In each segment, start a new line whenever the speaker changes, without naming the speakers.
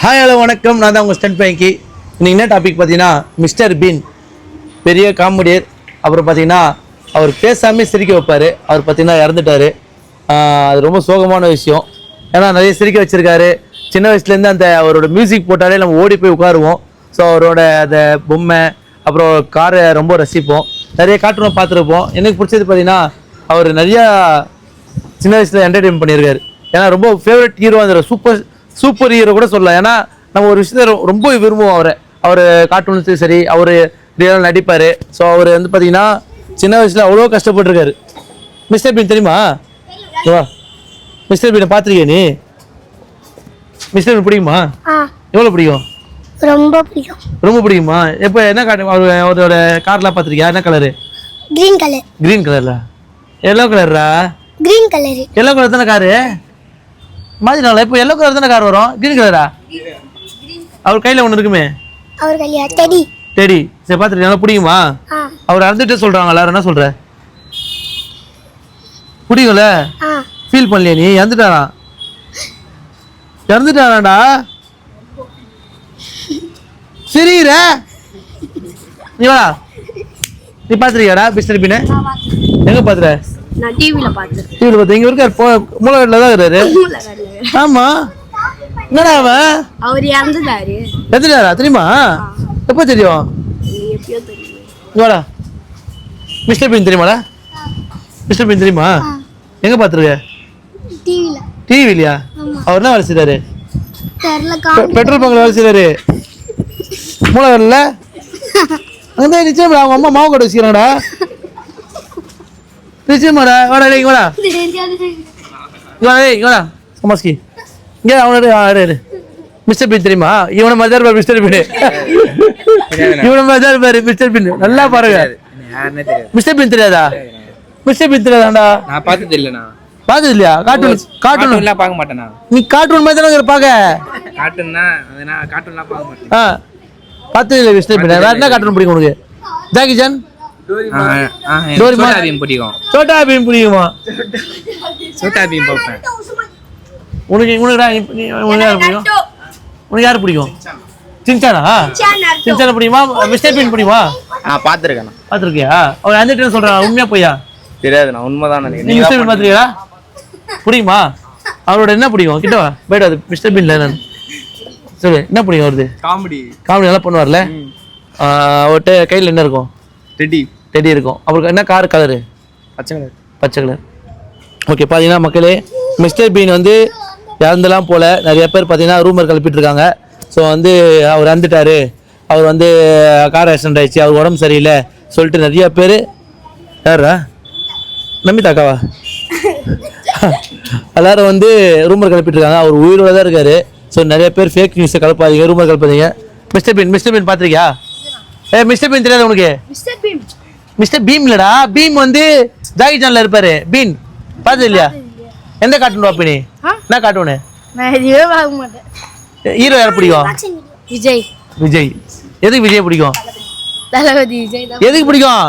Hi hello வணக்கம். நான் தான் உங்கள் ஸ்டண்ட் பைக்கி. இன்னைக்கு என்ன டாபிக் பார்த்தீங்கன்னா மிஸ்டர் பீன் பெரிய காமெடியர். அப்புறம் பார்த்தீங்கன்னா அவர் பேசாமே சிரிக்க வைப்பார். அவர் பார்த்தீங்கன்னா இறந்துட்டார். அது ரொம்ப சோகமான விஷயம். ஏன்னா நிறைய சிரிக்க வச்சுருக்காரு. சின்ன வயசுலேருந்து அந்த அவரோட மியூசிக் போட்டாலே நம்ம ஓடி போய் உட்காருவோம். ஸோ அவரோட அந்த பொம்மை அப்புறம் காரை ரொம்ப ரசிப்போம். நிறைய கார்ட்டூனை பார்த்துருப்போம். எனக்கு பிடிச்சது பார்த்தீங்கன்னா அவர் நிறையா சின்ன வயசில் என்டர்டெயின் பண்ணியிருக்காரு. ஏன்னா ரொம்ப ஃபேவரட் ஹீரோ, அந்த சூப்பர் ஹீரோ கூட சொல்லலாம். ஏன்னா நம்ம ஒரு விஷயத்த ரொம்ப விரும்புவோம் அவர் கார்ட்டூன்ஸும் சரி, அவர் ரியலாக நடிப்பார். ஸோ அவர் வந்து பார்த்தீங்கன்னா சின்ன வயசில் அவ்வளோ கஷ்டப்பட்டுருக்காரு. மிஸ்டர் பீன் தெரியுமா? வா, மிஸ்டர் பீனை பார்த்துருக்கியா நீ? மிஸ்டர் பீன் பிடிக்குமா? எவ்வளோ பிடிக்கும்?
ரொம்ப பிடிக்கும்.
ரொம்ப பிடிக்குமா? எப்போ என்ன அவரோட கார்லாம் பார்த்துருக்கியா? என்ன கலரு?
Green colour.
கிரீன் கலர்ல? எல்லோ கலரா?
Green colour.
எல்லோ கலர் தானே காரு? மாதிரி இப்போ எல்லோ கலர் தானே கார் வரும். கிரீன் கலரா? அவர் கையில் ஒன்று இருக்குமே.
அவர் கையில டெடி.
டெடி. சரி, பார்த்துருக்கீங்க. பிடிக்குமா? அவர் இறந்துட்டு சொல்கிறாங்க எல்லாரும். என்ன சொல்கிற? பிடிக்கும்ல? ஃபீல் பண்ணலையா நீ? இறந்துட்டாராடா. சரிடா, நீ வா. நீ பார்த்துருக்கியாடா மிஸ்டர் பீனை? எங்கே பார்த்துற?
நான் டிவில பார்த்தேன்.
டிவில பார்த்து இங்கே இருக்கார். மூலகட்டில் தான் இருக்காரு. ஆமாம். என்னடா அவன்?
அவர் இறந்துட்டாரு.
எத்தனாரா தெரியுமா? எப்போ தெரியும்?
எப்பயோ தெரியும்.
இங்கடா. மிஸ்டர் பீன் தெரியுமாடா? மிஸ்டர் பீன் தெரியுமா? எங்கே பார்த்துருக்க?
டிவில.
டிவிலையா? அவர் என்ன வேலை செய்கிறாரு?
தெரியல.
பெட்ரோல் பங்கில் வேலை செய்கிறாரு. மூலகட்டில் அங்கே நிச்சயம் அவங்க அம்மா மாவு கடை வச்சுக்கிறாங்கடா. நிச்சயமாடா. வாடா, இங்கே வாடா. இங்கடா சமாஸ்கி. இங்கே அவனோட மிஸ்டர் பீன் தெரியுமா? இவனை மாதிரி தான் இருப்பார் மிஸ்டர் பீன். இவனை மாதிரி தான் இருப்பாரு மிஸ்டர் பீன். நல்லா பாருங்க. மிஸ்டர் பீன் தெரியாதா? மிஸ்டர் பீன் தெரியாதாண்டா?
நான் பார்த்தது இல்லைண்ணா.
பார்த்தது இல்லையா? கார்ட்டூன்லாம்
பார்க்க மாட்டேண்ணா.
நீ கார்ட்டூன் மாதிரி தானே பார்க்க.
கார்ட்டூன்னா நான் கார்ட்டூன்லாம் பார்க்க மாட்டேன்.
பார்த்தது இல்லை மிஸ்டர் பீன். வேற என்ன கார்ட்டூன் பிடிக்கும் உனக்கு? Jackie Chan?
சோட்டா பீம் பிடிக்கும்.
சோட்டா பீம் பிடிக்குமா?
சோட்டா பீம் பார்ப்பேன்.
உனக்கு யார் பிடிக்கும்? உனக்கு யார் பிடிக்கும்? சின்சானா? சின்சானா பிடிக்குமா? மிஸ்டர் பீன் பிடிக்குமா?
பார்த்துருக்கேண்ணா.
பார்த்துருக்கியா? அவர் அந்த சொல்றான். உண்மையா போய்யா?
தெரியாதுண்ணா, உண்மைதான் நினைக்கிறேன்.
நீ மிஸ்டர் பீன் பார்த்துருக்கியா? பிடிக்குமா? அவரோட என்ன பிடிக்கும்? கிட்ட வா, போயிடாது. மிஸ்டர் பீன்ல நான் சொல்லு, என்ன பிடிக்கும் அவருது?
காமெடி
நல்லா பண்ணுவார்ல. அவர்கிட்ட கையில் என்ன இருக்கும்? டெடி இருக்கும். அவருக்கு என்ன கார் கலரு? பச்சை கலர். ஓகே, பார்த்தீங்கன்னா மக்களே, மிஸ்டர் பீன் வந்து இறந்துலாம் போல. நிறைய பேர் பார்த்தீங்கன்னா ரூமர் கிளப்பிட்டு இருக்காங்க. ஸோ வந்து அவர் இறந்துட்டாரு, அவர் வந்து கார் ஆக்சிடென்ட் ஆயிடுச்சு, அவர் உடம்பு சரியில்லை சொல்லிட்டு நிறைய பேர். யாரா? நம்பிதாக்காவா? எல்லாரும் வந்து ரூமர் கிளப்பிட்டு இருக்காங்க. அவர் உயிரோட தான் இருக்காரு. ஸோ நிறைய பேர் ஃபேக் நியூஸை கலப்பாதீங்க, ரூமர் கலப்பாதீங்க. மிஸ்டர் பீன் பார்த்துருக்கியா? மிஸ்டர் பீன் தெரியாது உனக்கு? மிஸ்டர் பீம் இல்லடா. பீம் வந்து ஜாக்கி சான்ல இருப்பாரு. பீன் பார்த்தது இல்லையா? எந்த கார்ட்டூன் பார்ப்ப நீ? என்ன கார்ட்டூனு? ஹீரோ யார் பிடிக்கும்? விஜய். எதுக்கு விஜய் பிடிக்கும்? எதுக்கு பிடிக்கும்?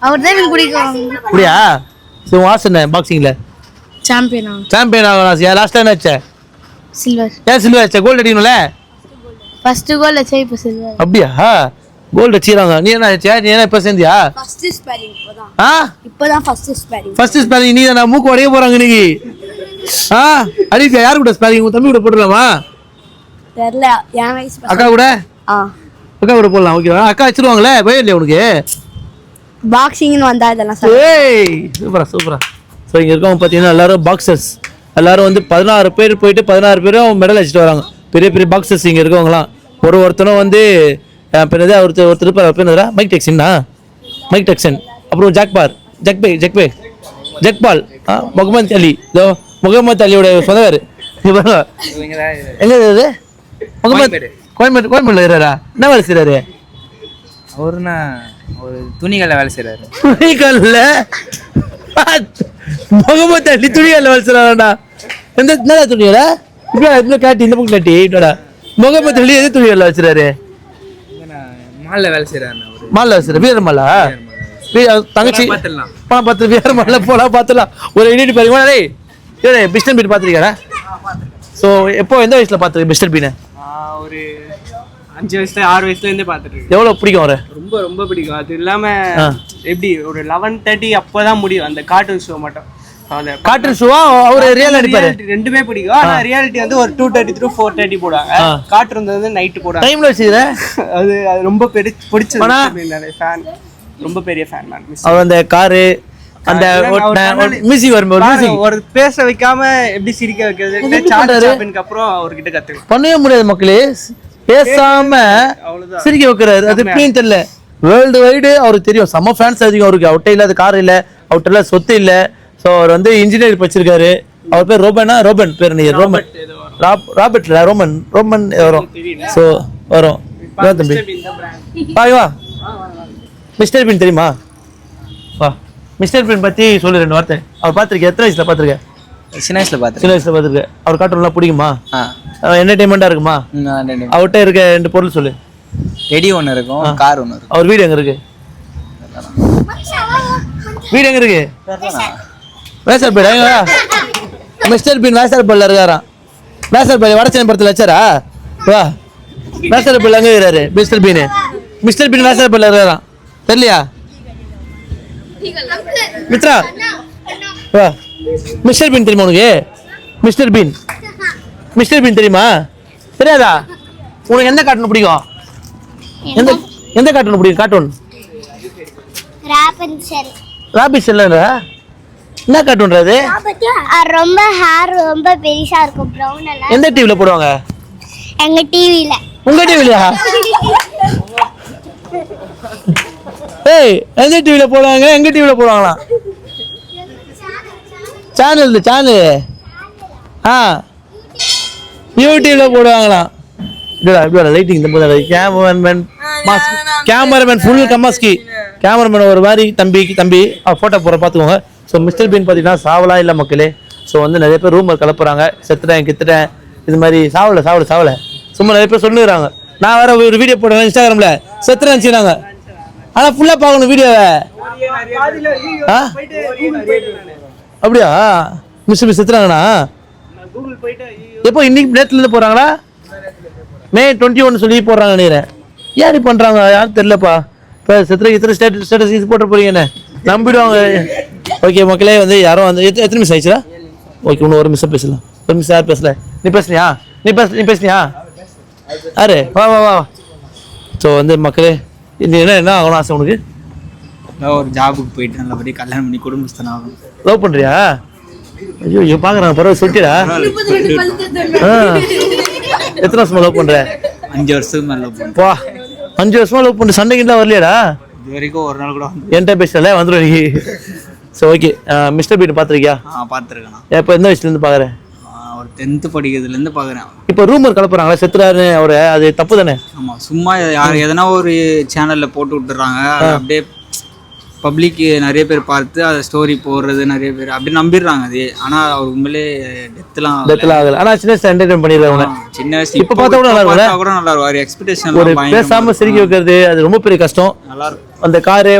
அவர் தான் எனக்கு பிடிக்கும்.
அப்படியா? சரி, உன் ஆசை என்ன பாக்ஸிங்ல? சாம்பியன் ஆகணும். லாஸ்ட் டைம் ஆச்சே
சில்வர்.
ஏன் சில்வர் ஆச்சா? கோல்டு அடிக்கணும்ல.
ஃபர்ஸ்ட் கோல் அடிச்சா இப்போ சில்வர்.
அப்படியா? கோல்டு அடிச்சிராங்க. நீ என்ன ஆச்சா? நீ என்ன இப்போ சேர்ந்தியா?
ஃபர்ஸ்ட் ஸ்பேரிங் இப்போதான் ஃபர்ஸ்ட் ஸ்பேரிங்.
நீ நான் மூக்கு உடைய போறாங்க இன்னைக்கு. அடிக்க யாரு கூட ஸ்பேரிங்? தம்பி கூட போட்டுடலாமா?
தெரியல. என் வயசு
அக்கா கூட? அக்கா கூட போடலாம். ஓகேவா? அக்கா வச்சிருவாங்களே, பயம் இல்லையா உனக்கு?
பாக்ஸிங்னு வந்தா இதெல்லாம்
சூப்பரா. ஸோ இங்கே இருக்கவங்க பார்த்தீங்கன்னா எல்லாரும் பாக்ஸர்ஸ். எல்லாரும் வந்து 16 பேர் போயிட்டு 16 பேரும் மெடல் அடிச்சுட்டு வராங்க. பெரிய பெரிய பாக்ஸர்ஸ் இங்கே இருக்கவங்களாம். ஒருத்தனும் வந்து பின்னதே ஒருத்தர் இருப்பார். பின்னதா மைக் டெக்சன். அப்புறம் ஜக்பால். முகமது அலி. முகமது அலியோட சொந்தவர். எங்க இது? கோயம்பேடுல இருக்காரா? என்ன வேலை செய்யறாரு
அவருன்னா? ஒரு துணிகளில் வேலை செய்யறாரு.
துணிகள்ல முகமது அலி துணிகள்ல வேலை செய்யறாடா. என்னடா துணிகள இப்ப காட்டி இந்த பக்கம் காட்டி முகமது அலி எது துணிகள்ல வச்சுறாரு?
மால்ல வேலை செய்யறாரு.
மால்ல வச்சுற வீரமாலா? தங்கச்சி பணம் பார்த்து வீரமால போலாம் பார்த்துலாம். ஒரு எடிட் பாருங்க. Mister been பார்த்துருக்கியாடா? ஸோ எப்போ எந்த வயசுல பார்த்துருக்க மிஸ்டர் பீனை?
ஒரு 5 வயசுல 6 வயசுலேருந்தே பார்த்துட்டு இருக்கேன்.
எவ்வளோ பிடிக்கும் அவரை?
ரொம்ப ரொம்ப பிடிக்கும். அது இல்லாமல் எப்படி ஒரு 11:30 அப்போ தான் முடியும் அந்த கார்ட்டூன் ஷோ மட்டும். அந்த
கார்ட்டூன் ஷோவா அவர் ரியல் நடிப்பாரு?
ரெண்டுமே பிடிக்கும். ஆனால் ரியாலிட்டி வந்து ஒரு 2:30 to 4:30 போடுவாங்க. கார்ட்டூன் வந்து நைட்டு போடுவாங்க.
டைம்ல வச்சுக்கிற
அது ரொம்ப பிடிச்சது. ஃபேன், ரொம்ப பெரிய ஃபேன் நான்.
அவர் அந்த காரு அந்த மியூசிக் வரும்போது
ஒரு பேச வைக்காம எப்படி சிரிக்க வைக்கிறது சாப்பினுக்கு அப்புறம் அவர்கிட்ட கத்துக்கலாம்.
பண்ணவே முடியாது மக்களே, பேசாம சிரிக்க வைக்கிறாரு. அது எப்படின்னு தெரியல. வேர்ல்டு வைடு அவருக்கு தெரியும், செம்ம ஃபேன்ஸ் அதிகம் அவருக்கு. அவர்கிட்ட இல்லாத கார் இல்லை, அவர்கிட்ட இல்லாத சொத்து இல்லை. ஸோ அவர் வந்து இன்ஜினியர் படிச்சிருக்காரு. அவர் பேர் ரோபன் பேர் நீ ரோமன் ராபர்ட்ல ரோமன் வரும். ஸோ வரும் தம்பி வா. மிஸ்டர் பீன் தெரியுமா? வா, மிஸ்டர் பீன் பத்தி சொல்லு 2 வார்த்தை. அவர் பார்த்துருக்கேன். எத்தனை வயசுல பார்த்துருக்கேன்?
சின்ன வயசுல பார்த்துருக்கேன்.
அவர் கார்ட்டூன்லாம் பிடிக்குமா? என்டர்டைன்மெண்டா இருக்குமா? அவர்கிட்ட இருக்க 2 பொருள் சொல்லு.
டெடி ஒன்று இருக்கும், கார் ஒன்று இருக்கும்.
அவர் வீடு எங்க இருக்கு? வீடு எங்க இருக்கு? வேசார்பேடு. மிஸ்டர் பீன் வேசார்பேடில் இருக்காராம். வேசார்பேடு வடச்சேரி படத்தில் வச்சாரா? வா, வேசார்பேடில் அங்கே இருக்கிறாரு மிஸ்டர் பீன் வேசார்பேடில் இருக்காராம். தெரியலையா மித்ரா? வா, மிஸ்டர் பீன் தெரியுமா உனக்கு? மிஸ்டர் பீன் தெரியுமா? தெரியாதா? உனக்கு எந்த கார்ட்டூன் பிடிக்கும்? எந்த கார்ட்டூன் பிடிக்கும்? Cartoon Robinson. என்ன கார்ட்டூன்றது?
ரொம்ப ஹேர் ரொம்ப பெருசா இருக்கும், பிரவுன் எல்லாம்.
எந்த டிவில போடுவாங்க?
எங்க டிவில. உங்க
டிவிலயா? ஏய், எந்த டிவில போடுவாங்க? எங்க டிவில போடுவாங்களா? சேனல் யூடியூப்ல போடுவாங்களாம். லைட்டிங் கேமராமேன் ஃபுல் கமாஸ்கி. கேமராமேன் ஒரு மாதிரி தம்பி ஃபோட்டோ போகிற பார்த்துக்கோங்க. ஸோ மிஸ்டர் பீன் பார்த்தீங்கன்னா சாவலா இல்லை மக்களே. ஸோ வந்து நிறைய பேர் ரூமர் கலப்புறாங்க, செத்துட்டேன் கித்துட்டேன் இது மாதிரி. சாவலை சும்மா நிறைய பேர் சொல்லுறாங்க. நான் வேற ஒரு வீடியோ போடுவேன் இன்ஸ்டாகிராமில், செத்துறேன்னு வச்சுக்கிறாங்க. ஆனால் ஃபுல்லாக பார்க்கணும் வீடியோவை. அப்படியா? மிஸ்டர் பீன் செத்துறாங்கண்ணா? எப்போ? இன்னைக்கு நேரத்துலேருந்து போகிறாங்களா? May 21 சொல்லி போடுறாங்க நினைக்கிறேன். யார் பண்ணுறாங்க யாரும் தெரியலப்பா. இப்போ இத்தனை ஸ்டேட்டஸ் போட்டு போறீங்கன்னு நம்பிடுவாங்க. ஓகே மக்களே, வந்து யாரும் வந்து எத்தனை மிஸ் ஆயிடுச்சா? ஓகே, இன்னும் ஒரு மிஸ்ஸாக பேசலாம். ஒரு மிஸ் யார் பேசல? நீ பேசுனியா? யாரு? வா. ஸோ வந்து மக்களே, இது என்ன ஆகணும் ஆசை உனக்கு?
ஒரு ஜாபுக்கு போயிட்டு நல்லபடியாக கல்யாணம் பண்ணி குடும்பஸ்தன் ஆகணும்.
லவ் பண்ணுறியா? ஐயோ பார்க்குறாங்க, பரவாயில்ல சொல்லிட்டா. எத்தனை வருஷமா லவ் பண்ற?
5 வருஷத்துக்கு மேலே லவ் பண்ணுறேன்.
வா, 5 வருஷமா லவ் பண்ணு. சண்டைக்குலாம் வரலையாடா?
இது வரைக்கும் ஒரு நாள் கூட
என்கிட்ட பேசல, வந்துடும் நீ. ஸோ ஓகே, மிஸ்டர் பீன் பார்த்துருக்கியா?
பார்த்துருக்கேண்ணா.
இப்போ எந்த வயசுலேருந்து பார்க்குறேன்?
ஒரு 10th படிக்கிறதுலேருந்து பார்க்குறேன்.
இப்போ ரூமர் கலப்புறாங்களா செத்துறாரு அவரை, அது தப்பு தானே?
ஆமாம், சும்மா எதனா ஒரு சேனலில் போட்டு விட்டுறாங்க. அப்படியே பப்ளிக் நிறைய பேர் பார்த்து அதை ஸ்டோரி போடுறது நிறைய பேர் அப்படி நம்பிடுறாங்க. அது ஆனால் அவர் உண்மையிலே டெத்லாம் ஆகல.
ஆனால் சின்ன வயசு என்டர்டைன் பண்ணிடுறாங்க.
சின்ன வயசு
இப்போ பார்த்தா கூட நல்லா இருக்கும்.
கூட நல்லா இருக்கும். எக்ஸ்பெக்டேஷன்
ஒரு பேசாம சிரிக்க வைக்கிறது அது ரொம்ப பெரிய கஷ்டம்.
நல்லா இருக்கும்.
அந்த காரு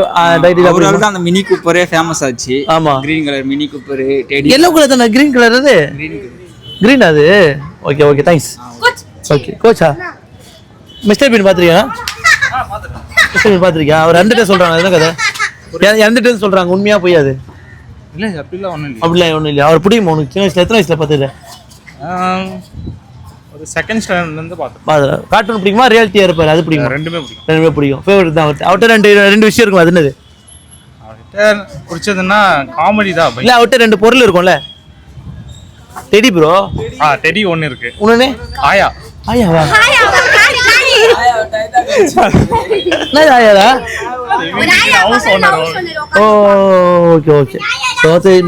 அவரால் தான் அந்த மினி கூப்பரே ஃபேமஸ் ஆச்சு.
ஆமா,
green colour mini Cooper.
Yellow colour தானே? கிரீன் கலர் அது கிரீன் அது. Okay thanks. Okay gotcha, Mister Bean பார்த்துருக்கியா? மிஸ்டர் பீன் பார்த்துருக்கியா? அவர் இறந்துட்டே சொல்றாங்க. என்ன கதை? இறந்துட்டேன்னு சொல்றாங்க, உண்மையா போயாது?
இல்லை, அப்படிலாம்
ஒன்றும் இல்லை. அவர் பிடிக்குமா உனக்கு? சின்ன வயசுல எத்தனை வயசுல பார்த்துட்டு?
ஒரு செகண்ட் ஸ்டாண்டர்ட்லேருந்து பார்த்தேன்.
கார்ட்டூன் பிடிக்குமா ரியாலிட்டியா இருப்பாரு? அது பிடிக்கும். ரெண்டுமே பிடிக்கும். ஃபேவரட் தான் அவர்கிட்ட. ரெண்டு விஷயம் இருக்கும். அது என்னது
அவர்கிட்ட பிடிச்சதுன்னா காமெடி தான்.
இல்லை, அவர்கிட்ட 2 பொருள் இருக்கும்ல. Teddy bro.
டெடி ஒன்று இருக்கு.
உடனே ஆயாவா? ஆயாடா? ஓகே.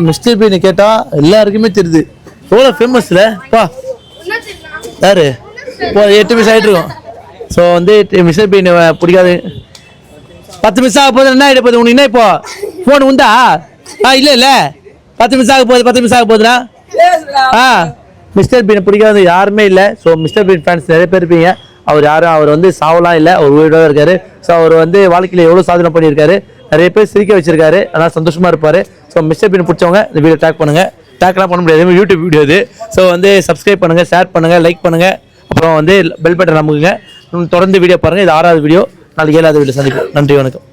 மிஸ்டர் பீன் கேட்டா எல்லாருக்குமே தெரியுது. எவ்வளோ ஃபேமஸ்ல பா யாரு? 8 மிஸ் ஆகிட்டு இருக்கோம். ஸோ வந்து மிஸ்டர் பீன் பிடிக்காது. 10 மிஸ் ஆக போகுது. என்ன ஆகிட போகுது உனக்கு? என்ன இப்போ ஃபோன் உண்டா? இல்லை 10 மிஸ் ஆக போகுதுண்ணா. மிஸ்டர் பீனை பிடிக்காது யாருமே இல்லை. ஸோ மிஸ்டர் பீன் ஃபேன்ஸ் நிறைய பேர் இருப்பீங்க. அவர் வந்து சாவலாம் இல்லை, அவர் உயிரோட இருக்காரு. ஸோ அவர் வந்து வாழ்க்கையில் எவ்வளோ சாதனை பண்ணியிருக்காரு, நிறைய பேர் சிரிக்க வச்சிருக்காரு. அதனால் சந்தோஷமா இருப்பாரு. ஸோ மிஸ்டர் பீன் பிடிச்சவங்க இந்த வீடியோ டேக்லாம் பண்ண முடியாது, யூடியூப் வீடியோ இது. ஸோ வந்து சப்ஸ்கிரைப் பண்ணுங்க, ஷேர் பண்ணுங்க, லைக் பண்ணுங்க. அப்புறம் வந்து பெல் பட்டன் அமுக்குங்க. தொடர்ந்து வீடியோ பாருங்கள். இது 6வது வீடியோ. நாளைக்கு 7வது வீடியோ சந்திப்போம். நன்றி, வணக்கம்.